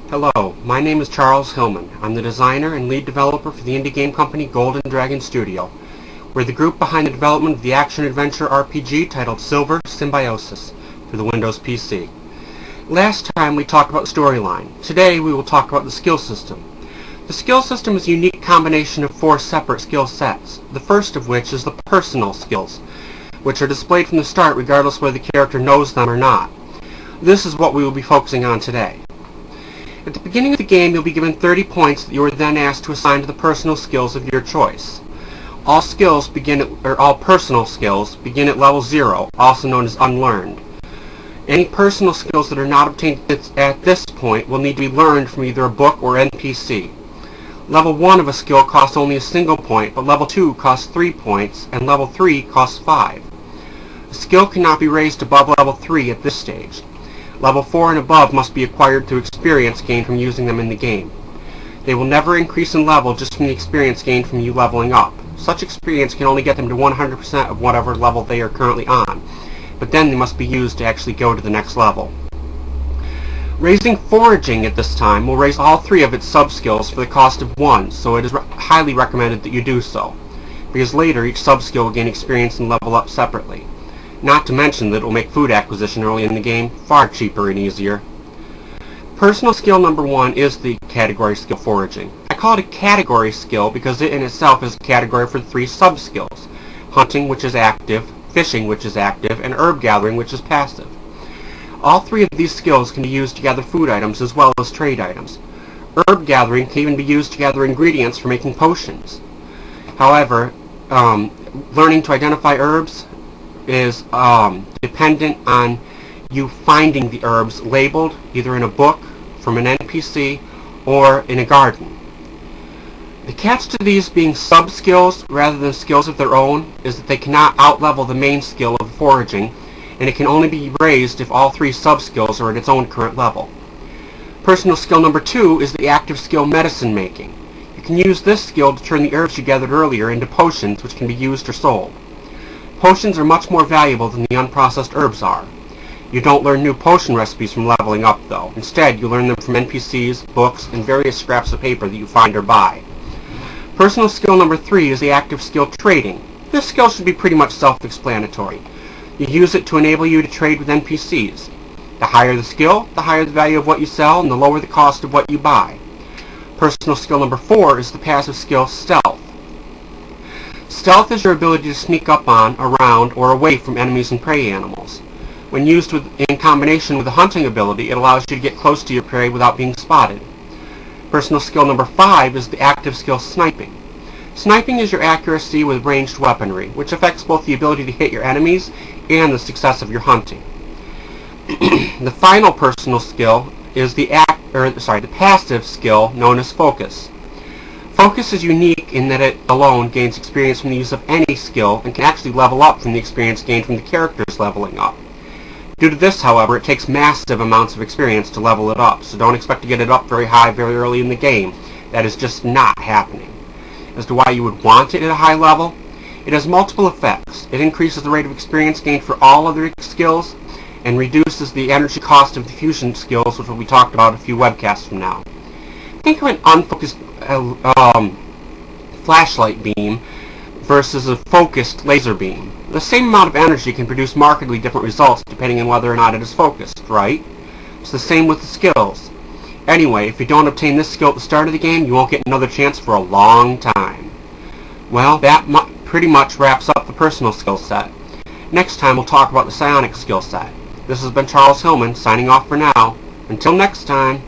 Hello, my name is Charles Hillman. I'm the designer and lead developer for the indie game company Golden Dragon Studio. We're the group behind the development of the action-adventure RPG titled Silver Symbiosis for the Windows PC. Last time we talked about the storyline. Today we will talk about the skill system. The skill system is a unique combination of 4 separate skill sets, the first of which is the personal skills, which are displayed from the start regardless whether the character knows them or not. This is what we will be focusing on today. At the beginning of the game, you'll be given 30 points that you are then asked to assign to the personal skills of your choice. All personal skills begin at level 0, also known as Unlearned. Any personal skills that are not obtained at this point will need to be learned from either a book or NPC. Level 1 of a skill costs only a single point, but level 2 costs 3 points, and level 3 costs 5. A skill cannot be raised above level 3 at this stage. Level 4 and above must be acquired through experience gained from using them in the game. They will never increase in level just from the experience gained from you leveling up. Such experience can only get them to 100% of whatever level they are currently on, but then they must be used to actually go to the next level. Raising Foraging at this time will raise all 3 of its sub-skills for the cost of 1, so it is highly recommended that you do so, because later each sub-skill will gain experience and level up separately. Not to mention that it will make food acquisition early in the game far cheaper and easier. Personal skill number 1 is the category skill Foraging. I call it a category skill because it in itself is a category for 3 sub-skills: hunting, which is active, fishing, which is active, and herb gathering, which is passive. All 3 of these skills can be used to gather food items as well as trade items. Herb gathering can even be used to gather ingredients for making potions. However, learning to identify herbs is dependent on you finding the herbs labeled either in a book from an NPC or in a garden. The catch to these being sub-skills rather than skills of their own is that they cannot outlevel the main skill of Foraging, and it can only be raised if all 3 sub-skills are at its own current level. Personal skill number 2 is the active skill Medicine Making. You can use this skill to turn the herbs you gathered earlier into potions which can be used or sold. Potions are much more valuable than the unprocessed herbs are. You don't learn new potion recipes from leveling up, though. Instead, you learn them from NPCs, books, and various scraps of paper that you find or buy. Personal skill number 3 is the active skill Trading. This skill should be pretty much self-explanatory. You use it to enable you to trade with NPCs. The higher the skill, the higher the value of what you sell, and the lower the cost of what you buy. Personal skill number 4 is the passive skill Stealth. Stealth is your ability to sneak up on, around, or away from enemies and prey animals. When used in combination with the hunting ability, it allows you to get close to your prey without being spotted. Personal skill number 5 is the active skill Sniping. Sniping is your accuracy with ranged weaponry, which affects both the ability to hit your enemies and the success of your hunting. The final personal skill is the passive skill known as Focus. Focus is unique in that it alone gains experience from the use of any skill and can actually level up from the experience gained from the characters leveling up. Due to this, however, it takes massive amounts of experience to level it up, so don't expect to get it up very high very early in the game. That is just not happening. As to why you would want it at a high level, it has multiple effects. It increases the rate of experience gained for all other skills and reduces the energy cost of the fusion skills, which will be talked about a few webcasts from now. Think of an unfocused flashlight beam versus a focused laser beam. The same amount of energy can produce markedly different results depending on whether or not it is focused, right? It's the same with the skills. Anyway, if you don't obtain this skill at the start of the game, you won't get another chance for a long time. Well, that pretty much wraps up the personal skill set. Next time we'll talk about the psionic skill set. This has been Charles Hillman signing off for now. Until next time.